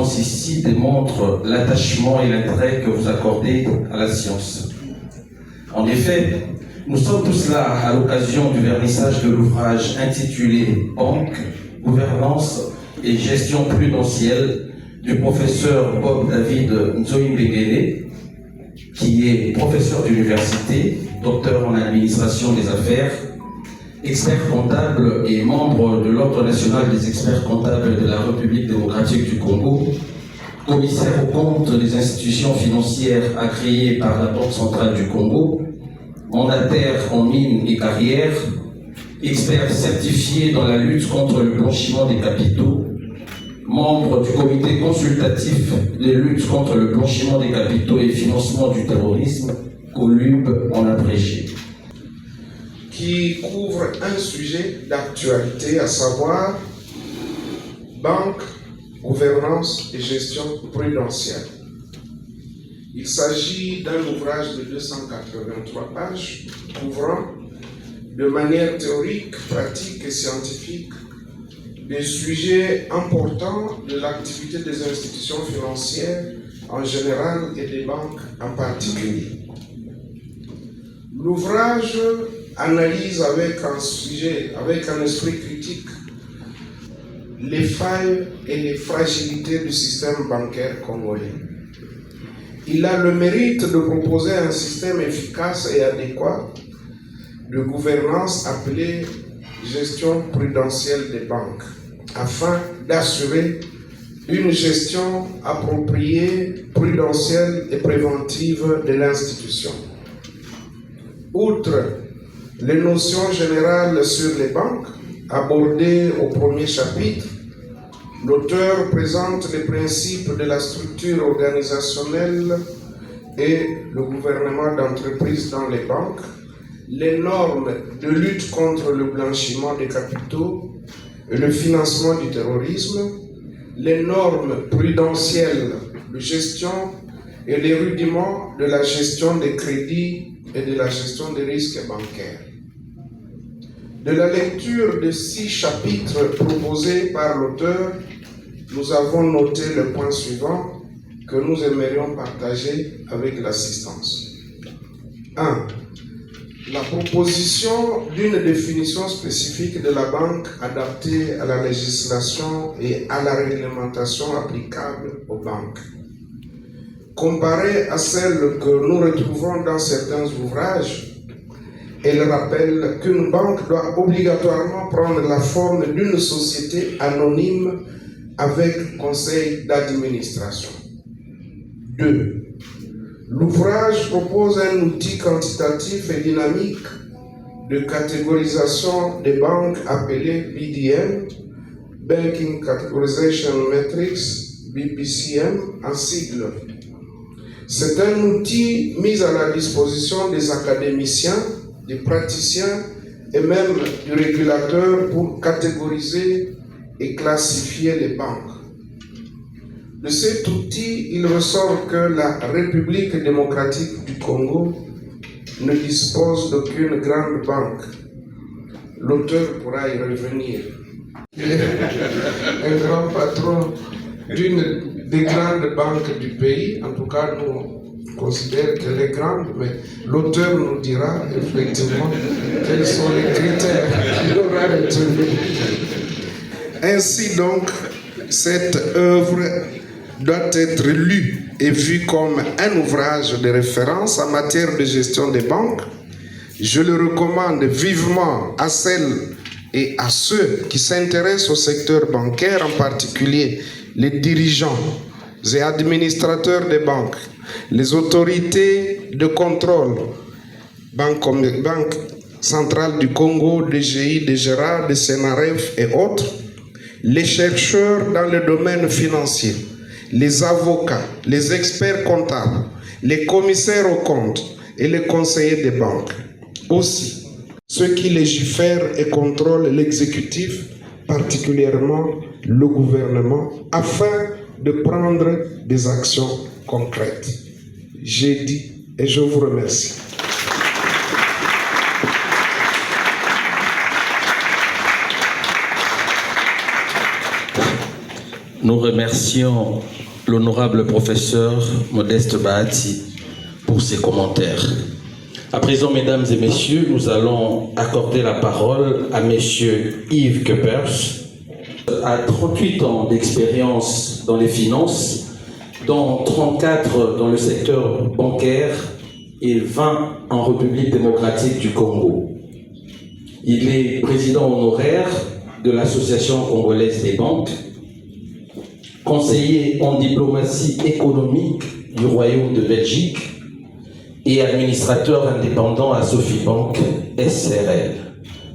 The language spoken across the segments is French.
présence ici démontre l'attachement et l'intérêt que vous accordez à la science. En effet, nous sommes tous là à l'occasion du vernissage de l'ouvrage intitulé « Banque, gouvernance et gestion prudentielle » du professeur Bob David Nzoïmbegele, qui est professeur d'université, docteur en administration des affaires, expert comptable et membre de l'Ordre national des experts comptables de la République démocratique du Congo, commissaire aux comptes des institutions financières agréées par la Banque centrale du Congo, mandataire en mines et carrières, expert certifié dans la lutte contre le blanchiment des capitaux, membre du comité consultatif de lutte contre le blanchiment des capitaux et financement du terrorisme, COLUB en abrégé, qui couvre un sujet d'actualité, à savoir banque, gouvernance et gestion prudentielle. Il s'agit d'un ouvrage de 283 pages couvrant de manière théorique, pratique et scientifique des sujets importants de l'activité des institutions financières en général et des banques en particulier. L'ouvrage analyse avec un esprit critique les failles et les fragilités du système bancaire congolais. Il a le mérite de proposer un système efficace et adéquat de gouvernance appelé gestion prudentielle des banques, afin d'assurer une gestion appropriée, prudentielle et préventive de l'institution. Outre les notions générales sur les banques abordées au premier chapitre, l'auteur présente les principes de la structure organisationnelle et le gouvernement d'entreprise dans les banques, les normes de lutte contre le blanchiment des capitaux et le financement du terrorisme, les normes prudentielles de gestion et les rudiments de la gestion des crédits et de la gestion des risques bancaires. De la lecture de 6 chapitres proposés par l'auteur, nous avons noté le point suivant que nous aimerions partager avec l'assistance. 1. La proposition d'une définition spécifique de la banque adaptée à la législation et à la réglementation applicable aux banques. Comparée à celle que nous retrouvons dans certains ouvrages, elle rappelle qu'une banque doit obligatoirement prendre la forme d'une société anonyme avec conseil d'administration. 2. L'ouvrage propose un outil quantitatif et dynamique de catégorisation des banques appelé BDM, Banking Categorization Matrix, BPCM en sigle. C'est un outil mis à la disposition des académiciens, des praticiens et même du régulateur pour catégoriser et classifier les banques. De cet outil, il ressort que la République démocratique du Congo ne dispose d'aucune grande banque. L'auteur pourra y revenir. Un grand patron d'une des grandes banques du pays, en tout cas nous considérons qu'elle est grande, mais l'auteur nous dira effectivement quels sont les critères qu'il aura retenus. Ainsi donc, cette œuvre doit être lu et vu comme un ouvrage de référence en matière de gestion des banques. Je le recommande vivement à celles et à ceux qui s'intéressent au secteur bancaire, en particulier les dirigeants et administrateurs des banques, les autorités de contrôle, Banque centrale du Congo, DGI, DGRA, DCNRF et autres, les chercheurs dans le domaine financier, les avocats, les experts comptables, les commissaires aux comptes et les conseillers des banques. Aussi, ceux qui légifèrent et contrôlent l'exécutif, particulièrement le gouvernement, afin de prendre des actions concrètes. J'ai dit et je vous remercie. nous remercions l'honorable professeur Modeste Bahati pour ses commentaires. À présent, mesdames et messieurs, nous allons accorder la parole à monsieur Yves Keppers. À 38 ans d'expérience dans les finances, dont 34 dans le secteur bancaire et 20 en République démocratique du Congo. Il est président honoraire de l'Association congolaise des banques, conseiller en diplomatie économique du Royaume de Belgique et administrateur indépendant à Sofibank SRL.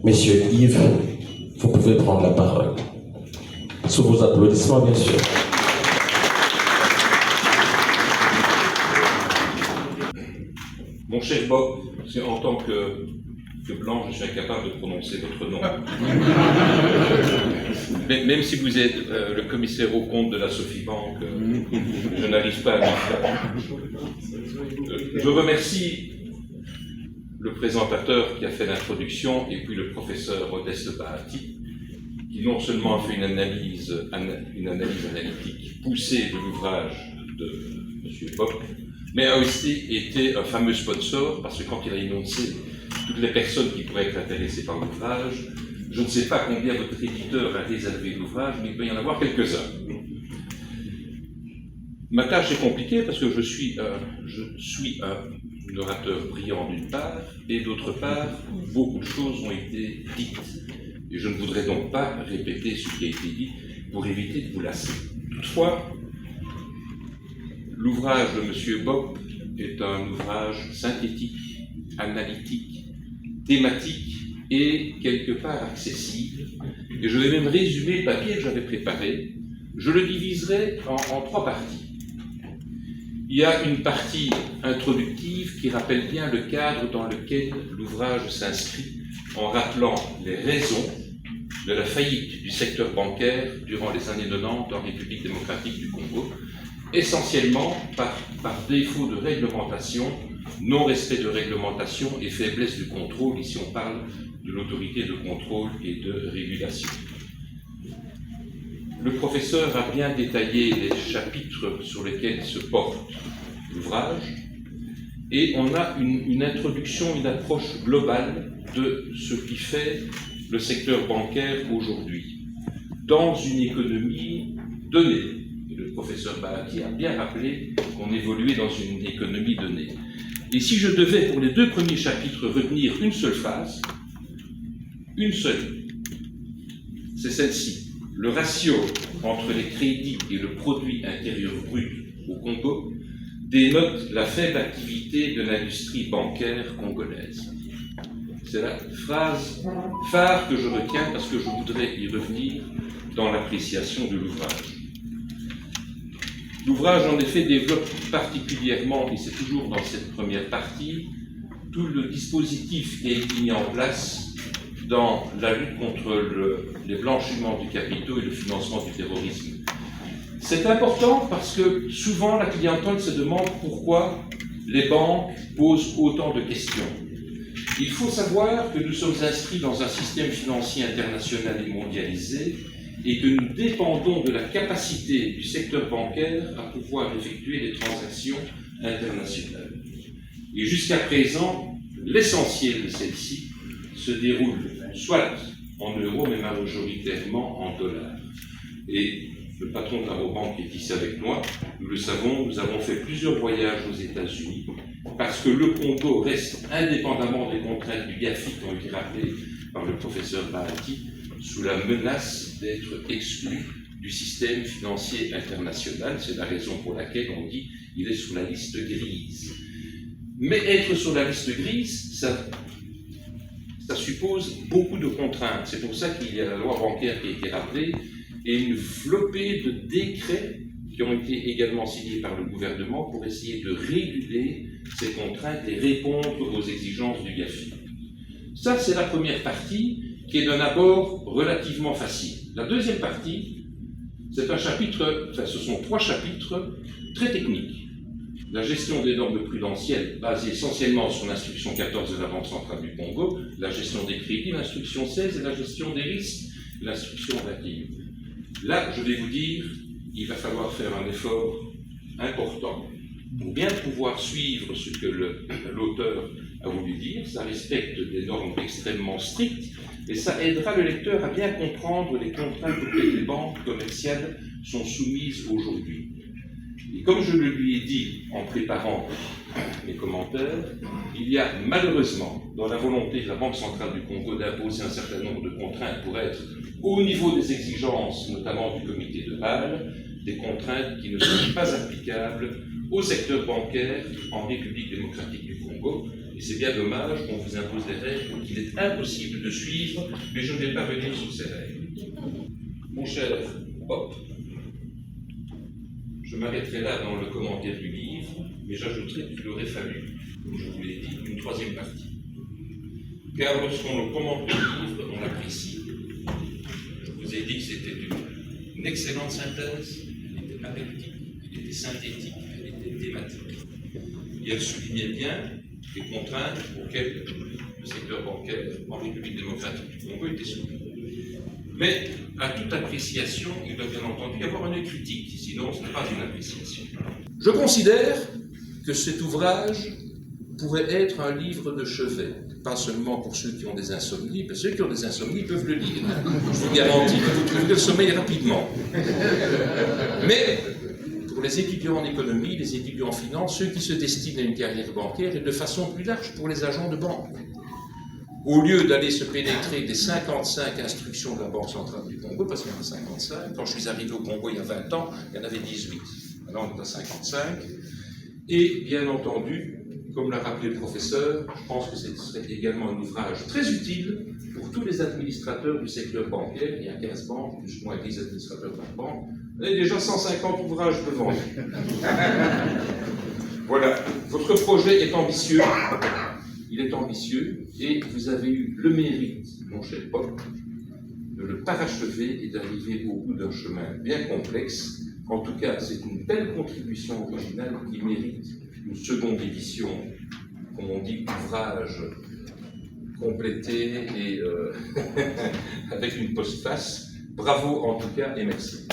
Monsieur Yves, vous pouvez prendre la parole. Sous vos applaudissements, bien sûr. Mon cher Bob, c'est en tant que blanc, je suis incapable de prononcer votre nom. Même si vous êtes le commissaire aux comptes de la Sofibank, je n'arrive pas à le faire. Je remercie le présentateur qui a fait l'introduction et puis le professeur Modeste Bahati, qui non seulement a fait une analyse analytique poussée de l'ouvrage de M. Bob, mais a aussi été un fameux sponsor, parce que quand il a énoncé toutes les personnes qui pourraient être intéressées par l'ouvrage, je ne sais pas combien votre éditeur a réservé l'ouvrage, mais il peut y en avoir quelques-uns. Ma tâche est compliquée parce que je suis un orateur brillant d'une part, et d'autre part, beaucoup de choses ont été dites. Et je ne voudrais donc pas répéter ce qui a été dit pour éviter de vous lasser. Toutefois, l'ouvrage de M. Bob est un ouvrage synthétique, analytique, thématique et quelque part accessible. Et je vais même résumer le papier que j'avais préparé. Je le diviserai en trois parties. Il y a une partie introductive qui rappelle bien le cadre dans lequel l'ouvrage s'inscrit, en rappelant les raisons de la faillite du secteur bancaire durant les années 90 en République démocratique du Congo, essentiellement par défaut de réglementation, non-respect de réglementation et faiblesse du contrôle. Ici on parle de l'autorité de contrôle et de régulation. Le professeur a bien détaillé les chapitres sur lesquels se porte l'ouvrage, et on a une introduction, une approche globale de ce qui fait le secteur bancaire aujourd'hui, dans une économie donnée. Et le professeur Bahati a bien rappelé qu'on évoluait dans une économie donnée. Et si je devais, pour les deux premiers chapitres, retenir une seule phrase, une seule, c'est celle-ci. Le ratio entre les crédits et le produit intérieur brut au Congo dénote la faible activité de l'industrie bancaire congolaise. C'est la phrase phare que je retiens parce que je voudrais y revenir dans l'appréciation de l'ouvrage. L'ouvrage, en effet, développe particulièrement, et c'est toujours dans cette première partie, tout le dispositif qui a été mis en place dans la lutte contre les blanchiments du capitaux et le financement du terrorisme. C'est important parce que souvent la clientèle se demande pourquoi les banques posent autant de questions. Il faut savoir que nous sommes inscrits dans un système financier international et mondialisé et que nous dépendons de la capacité du secteur bancaire à pouvoir effectuer des transactions internationales. Et jusqu'à présent, l'essentiel de celle-ci se déroule soit en euros, mais majoritairement en dollars. Et le patron de la Rabobank est ici avec moi, nous le savons, nous avons fait plusieurs voyages aux États-Unis, parce que le Congo reste, indépendamment des contraintes du GAFI qui ont été rappelées par le professeur Bahati, sous la menace d'être exclu du système financier international. C'est la raison pour laquelle on dit qu'il est sur la liste grise. Mais être sur la liste grise, ça suppose beaucoup de contraintes. C'est pour ça qu'il y a la loi bancaire qui a été rappelée et une flopée de décrets qui ont été également signés par le gouvernement pour essayer de réguler ces contraintes et répondre aux exigences du GAFI. Ça, c'est la première partie qui est d'un abord relativement facile. La deuxième partie, c'est un chapitre, enfin ce sont trois chapitres très techniques. La gestion des normes prudentielles basée essentiellement sur l'instruction 14 de la Banque centrale du Congo, la gestion des crédits, l'instruction 16 et la gestion des risques, l'instruction 21. Là, je vais vous dire, il va falloir faire un effort important pour bien pouvoir suivre ce que l'auteur a voulu dire. Ça respecte des normes extrêmement strictes et ça aidera le lecteur à bien comprendre les contraintes auxquelles les banques commerciales sont soumises aujourd'hui. Et comme je le lui ai dit en préparant mes commentaires, il y a malheureusement dans la volonté de la Banque centrale du Congo d'imposer un certain nombre de contraintes pour être au niveau des exigences, notamment du comité de Bâle, des contraintes qui ne sont pas applicables au secteur bancaire en République démocratique du Congo. Et c'est bien dommage qu'on vous impose des règles qu'il est impossible de suivre, mais je ne vais pas revenir sur ces règles. Mon cher Bob, je m'arrêterai là dans le commentaire du livre, mais j'ajouterai qu'il aurait fallu, comme je vous l'ai dit, une troisième partie. Car lorsqu'on commente le livre, on l'apprécie. Je vous ai dit que c'était une excellente synthèse, elle était analytique, elle était synthétique, elle était thématique. Et elle soulignait bien les contraintes auxquelles le secteur bancaire en République démocratique du Congo était soumis. Mais à toute appréciation, il doit bien entendu y avoir un œil critique, sinon ce n'est pas une appréciation. Je considère que cet ouvrage pourrait être un livre de chevet, pas seulement pour ceux qui ont des insomnies, parce que ceux qui ont des insomnies peuvent le lire. Je vous garantis que vous trouverez le sommeil rapidement. Mais pour les étudiants en économie, les étudiants en finance, ceux qui se destinent à une carrière bancaire et de façon plus large pour les agents de banque. Au lieu d'aller se pénétrer des 55 instructions de la Banque centrale du Congo, parce qu'il y en a 55, quand je suis arrivé au Congo il y a 20 ans, il y en avait 18. Maintenant on est à 55. Et bien entendu, comme l'a rappelé le professeur, je pense que ce serait également un ouvrage très utile pour tous les administrateurs du secteur bancaire. Il y a 15 banques, plus ou moins 10 administrateurs par banque. Vous avez déjà 150 ouvrages devant vous. Voilà, votre projet est ambitieux. Il est ambitieux et vous avez eu le mérite, mon cher Bob, de le parachever et d'arriver au bout d'un chemin bien complexe. En tout cas, c'est une belle contribution originale qui mérite une seconde édition, comme on dit, ouvrage complété et avec une postface. Bravo en tout cas et merci.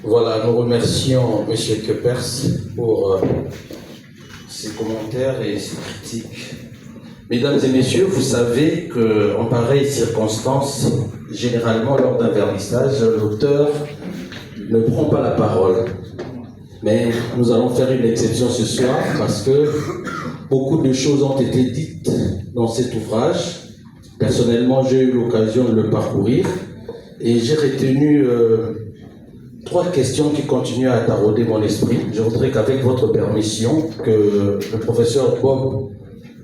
Voilà, nous remercions M. Keppers pour ses commentaires et ses critiques. Mesdames et messieurs, vous savez qu'en pareille circonstance, généralement lors d'un vernissage, l'auteur ne prend pas la parole. Mais nous allons faire une exception ce soir parce que beaucoup de choses ont été dites dans cet ouvrage. Personnellement, j'ai eu l'occasion de le parcourir et j'ai retenu 3 questions qui continuent à tarauder mon esprit. Je voudrais qu'avec votre permission, que le professeur Bob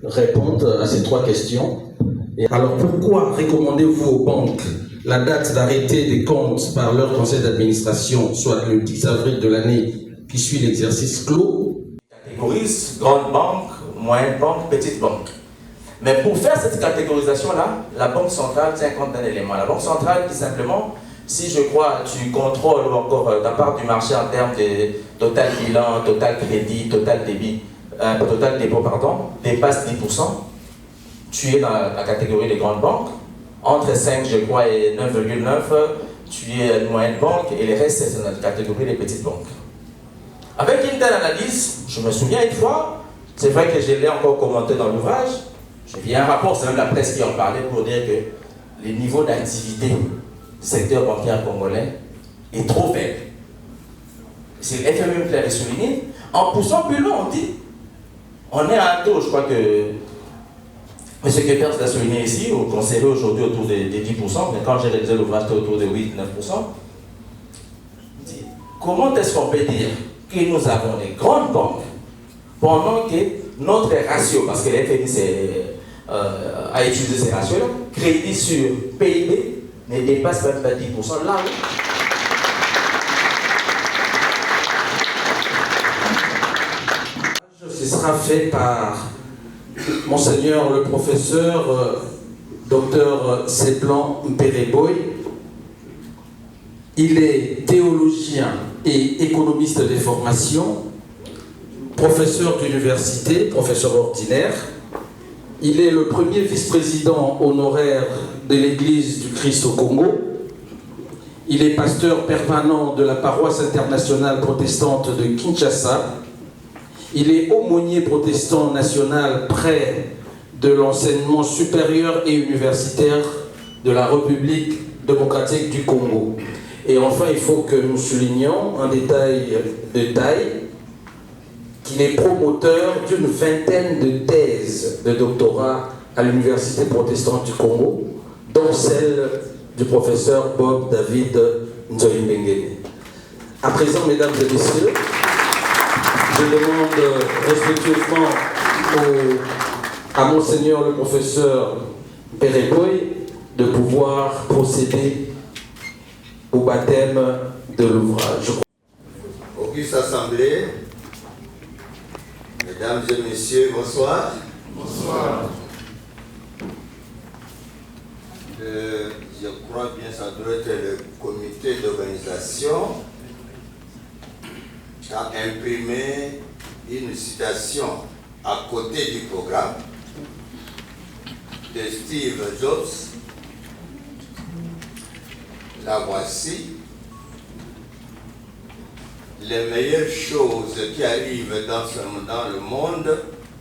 réponde à ces 3 questions. Et alors, pourquoi recommandez-vous aux banques la date d'arrêté des comptes par leur conseil d'administration, soit le 10 avril de l'année qui suit l'exercice clos? Catégorise grande banque, moyenne banque, petite banque. Mais pour faire cette catégorisation-là, la Banque centrale tient compte d'un élément. La Banque centrale dit simplement, si je crois tu contrôles encore ta part du marché en termes de total bilan, total crédit, total dépôt, dépasse 10%, tu es dans la catégorie des grandes banques. Entre 5, je crois, et 9,9, tu es une moyenne banque et le reste, c'est dans la catégorie des petites banques. Avec une telle analyse, je me souviens une fois, c'est vrai que je l'ai encore commenté dans l'ouvrage, j'ai vu un rapport, c'est même la presse qui en parlait pour dire que les niveaux d'activité du secteur bancaire congolais est trop faible. C'est le FMI qui l'avait souligné. En poussant plus loin, on dit, on est à un taux, je crois que M. Keppers l'a souligné ici, on conservé aujourd'hui autour des 10%, mais quand j'ai réalisé l'ouvrage, c'était autour de 8-9%. Comment est-ce qu'on peut dire que nous avons des grandes banques pendant que notre ratio, parce que l'FMI a utilisé ces ratios-là, crédit sur PIB ne dépasse même pas 10%, là où ce sera fait par Monseigneur le professeur Dr Seplan Mpereboy. Il est théologien et économiste de formation, professeur d'université, professeur ordinaire. Il est le premier vice-président honoraire de l'Église du Christ au Congo. Il est pasteur permanent de la paroisse internationale protestante de Kinshasa. Il est aumônier protestant national près de l'enseignement supérieur et universitaire de la République démocratique du Congo. Et enfin, il faut que nous soulignions un détail de taille, qu'il est promoteur d'une vingtaine de thèses de doctorat à l'Université protestante du Congo, dont celle du professeur Bob David Nzoïmbengene. À présent, mesdames et messieurs, je demande respectueusement à Monseigneur le professeur Péréboy de pouvoir procéder au baptême de l'ouvrage. Auguste Assemblée, mesdames et messieurs, bonsoir. Bonsoir. Je crois bien que ça doit être le comité d'organisation qui a imprimé une citation à côté du programme de Steve Jobs. La voici. Les meilleures choses qui arrivent dans le monde,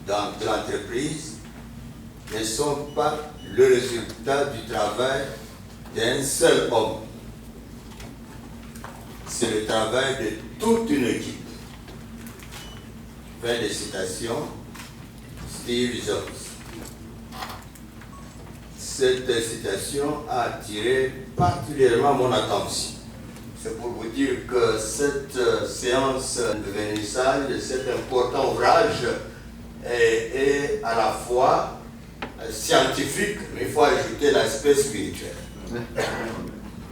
dans l'entreprise, ne sont pas le résultat du travail d'un seul homme. C'est le travail de toute une équipe. Fin de citation, Steve Jobs. Cette citation a attiré particulièrement mon attention. C'est pour vous dire que cette séance de vernissage de cet important ouvrage est à la fois scientifique, mais il faut ajouter l'aspect spirituel.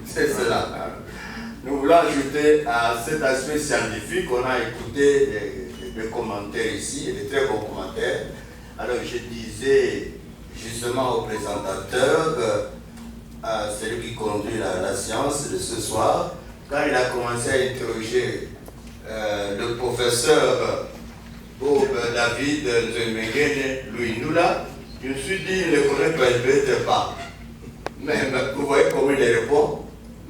C'est cela. Nous voulons ajouter à cet aspect scientifique, on a écouté des commentaires ici, et des très bons commentaires. Alors je disais justement au présentateur, à celui qui conduit la séance de ce soir, quand il a commencé à interroger le professeur Bob David Nzoïmbengene Luindula, je me suis dit, il ne connaît peut-être pas. Mais vous voyez comment il répond.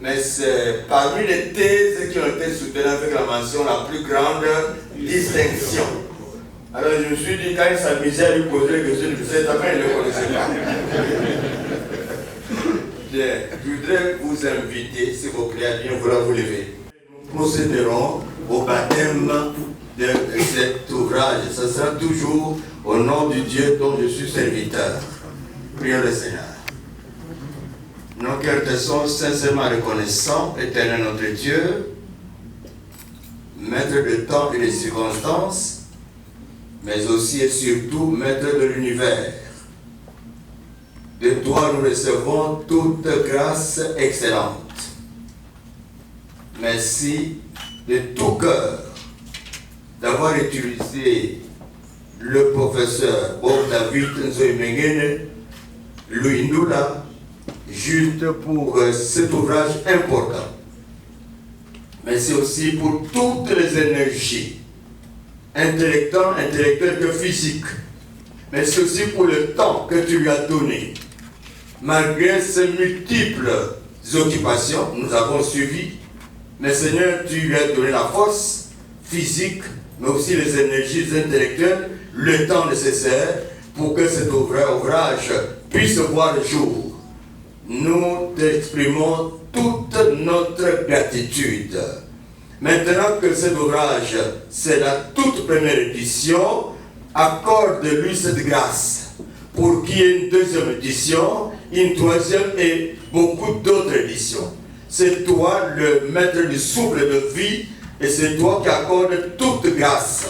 Mais c'est parmi les thèses qui ont été soutenues avec la mention la plus grande distinction. Alors je me suis dit, quand il s'amusait à lui poser des questions, je sais pas, il ne le connaissait pas. Je voudrais vous inviter, s'il vous plaît, à bien vouloir vous lever. Nous procéderons au baptême de cet ouvrage. Ce sera toujours au nom du Dieu dont je suis serviteur. Prions le Seigneur. Nos cœurs te sont sincèrement reconnaissants, éternel notre Dieu, maître de temps et des circonstances, mais aussi et surtout maître de l'univers. De toi nous recevons toute grâce excellente. Merci de tout cœur d'avoir utilisé le professeur Bob David Nzoïmbengene Luindula juste pour cet ouvrage important. Merci aussi pour toutes les énergies, intellectuelles que physiques. Merci aussi pour le temps que tu lui as donné. Malgré ces multiples occupations, nous avons suivi. Mais Seigneur, tu lui as donné la force physique, mais aussi les énergies intellectuelles, le temps nécessaire pour que cet ouvrage puisse voir le jour. Nous t'exprimons toute notre gratitude. Maintenant que cet ouvrage, c'est la toute première édition, accorde-lui cette grâce pour qu'il y ait une deuxième édition, une troisième et beaucoup d'autres éditions. C'est toi le maître du souffle de vie et c'est toi qui accordes toute grâce.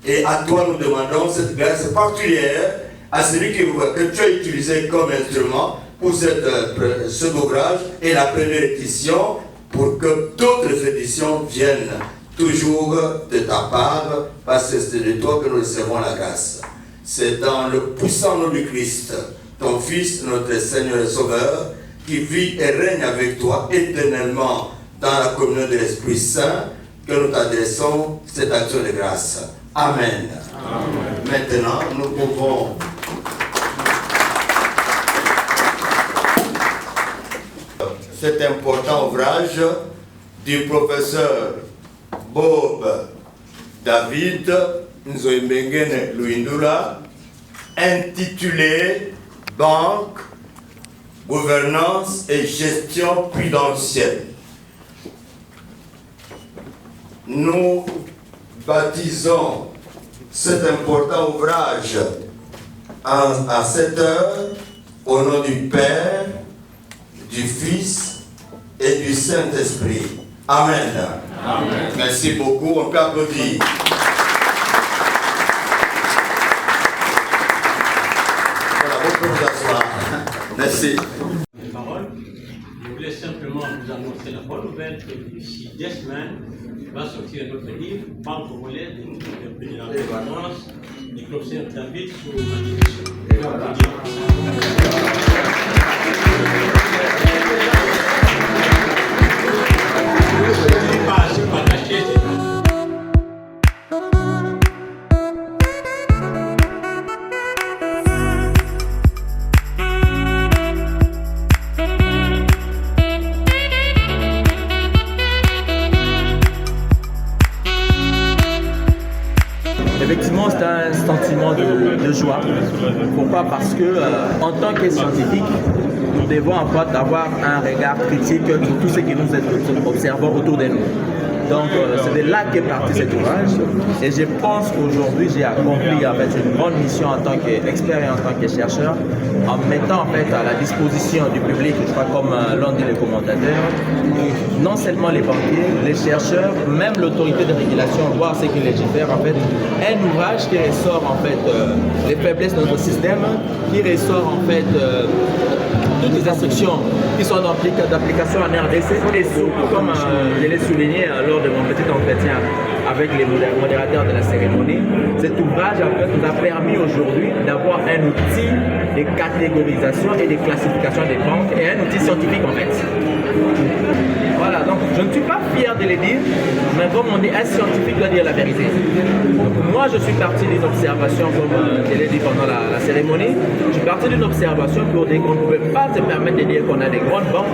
Et à toi nous demandons cette grâce particulière à celui que tu as utilisé comme instrument pour cet ouvrage et la première édition pour que d'autres éditions viennent toujours de ta part parce que c'est de toi que nous recevons la grâce. C'est dans le puissant nom du Christ, ton Fils, notre Seigneur et Sauveur, qui vit et règne avec toi éternellement dans la communion de l'Esprit Saint, que nous t'adressons cette action de grâce. Amen. Amen. Maintenant, nous pouvons Cet important ouvrage du professeur Bob David Nzoimbengene Luindula, intitulé Banque, gouvernance et gestion prudentielle. Nous baptisons cet important ouvrage à cette heure au nom du Père, du Fils et du Saint-Esprit. Amen. Amen. Merci beaucoup. On peut applaudir. Voilà, vous pouvez vous asseoir. Merci. Je voulais simplement vous annoncer la bonne nouvelle que d'ici 2 semaines, va sortir notre livre, Banque congolaise de l'indépendance, du professeur David sur ma direction. C'est pas caché, Effectivement, c'est un sentiment de joie. Pourquoi? Parce que en tant que scientifique, nous devons en fait avoir un regard critique sur tout ce que nous observons autour de nous. Donc c'est de là qu'est parti cet ouvrage et je pense qu'aujourd'hui j'ai accompli en fait une grande mission en tant qu'expert et en tant que chercheur en mettant en fait à la disposition du public, je crois comme l'ont dit les commentateurs, non seulement les banquiers, les chercheurs, même l'autorité de régulation, voir ce qui légifère en fait, un ouvrage qui ressort en fait les faiblesses de notre système, qui ressort en fait toutes les instructions qui sont d'application en RDC et surtout, comme je l'ai souligné lors de mon petit entretien avec les modérateurs de la cérémonie, cet ouvrage en fait, nous a permis aujourd'hui d'avoir un outil de catégorisation et de classification des banques et un outil scientifique en fait. Voilà, donc je ne suis pas fier de le dire, mais comme on dit, un scientifique doit dire la vérité. Donc, moi, je suis parti d'une observation, comme je l'ai dit pendant la cérémonie, je suis parti d'une observation pour dire qu'on ne pouvait pas se permettre de dire qu'on a des grandes banques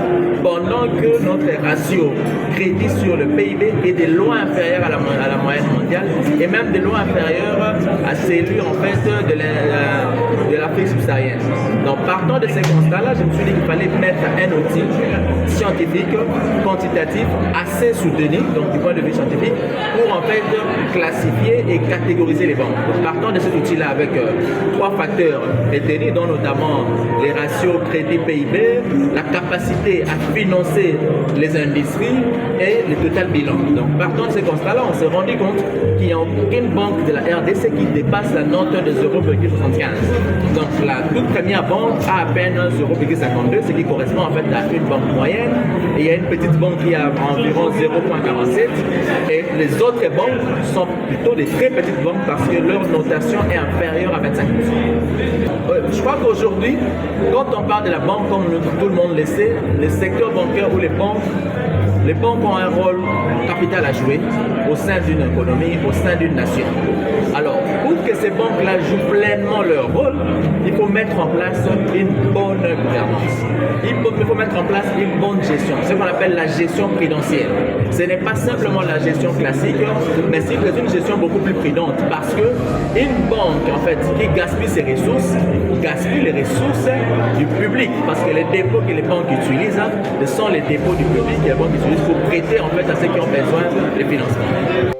pendant que notre ratio crédit sur le PIB est de loin inférieur à la moyenne mondiale et même de loin inférieur à celui en fait de l'Afrique subsaharienne. Donc partant de ces constats-là, je me suis dit qu'il fallait mettre un outil scientifique, quantitatif, assez soutenu, donc du point de vue scientifique, pour en fait classifier et catégoriser les banques. Donc, partant de cet outil-là avec 3 facteurs détenus, dont notamment les ratios crédit-PIB, la capacité à financer les industries et le total bilan. Donc partant de ces constats-là, on s'est rendu compte qu'il n'y a aucune banque de la RDC qui dépasse la note de 0,75. Donc la toute première banque a à peine 0,52, ce qui correspond en fait à une banque moyenne. Et il y a une petite banque qui a environ 0,47 et les autres banques sont plutôt des très petites banques parce que leur notation est inférieure à 25%. Je crois qu'aujourd'hui, quand on parle de la banque, comme tout le monde le sait, le secteur bancaire ou les banques ont un rôle capital à jouer au sein d'une économie, au sein d'une nation. Alors, pour que ces banques-là jouent pleinement leur rôle, il faut mettre en place une bonne gouvernance. Il faut mettre en place une bonne gestion, ce qu'on appelle la gestion prudentielle. Ce n'est pas simplement la gestion classique, mais c'est une gestion beaucoup plus prudente parce que une banque, en fait, qui gaspille ses ressources, gaspille les ressources du public parce que les dépôts que les banques utilisent, ce sont les dépôts du public que les banques utilisent pour prêter en fait à ceux qui ont besoin de financement.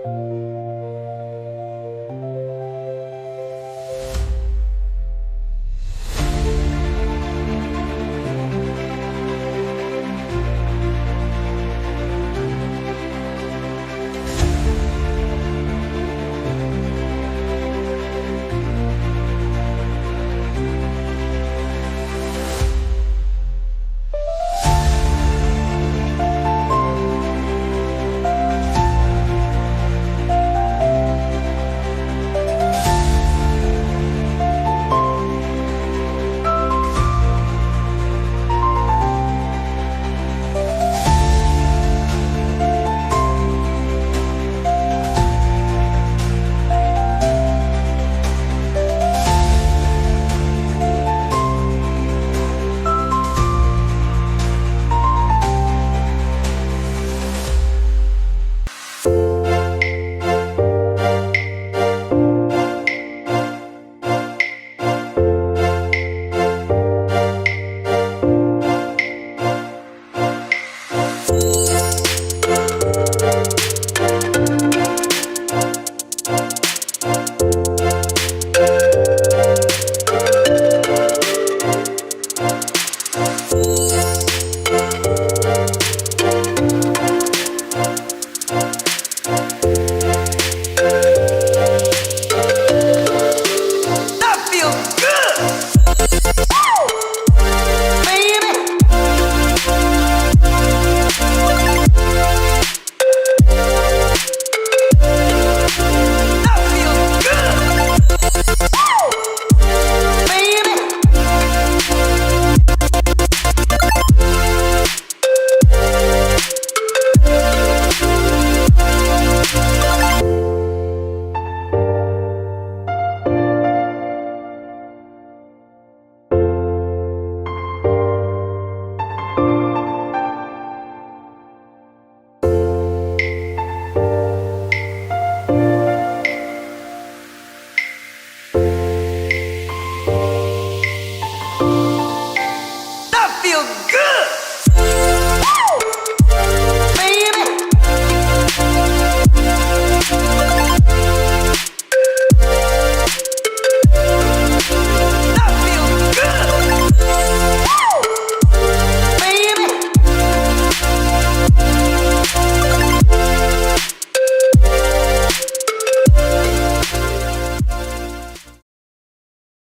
Love.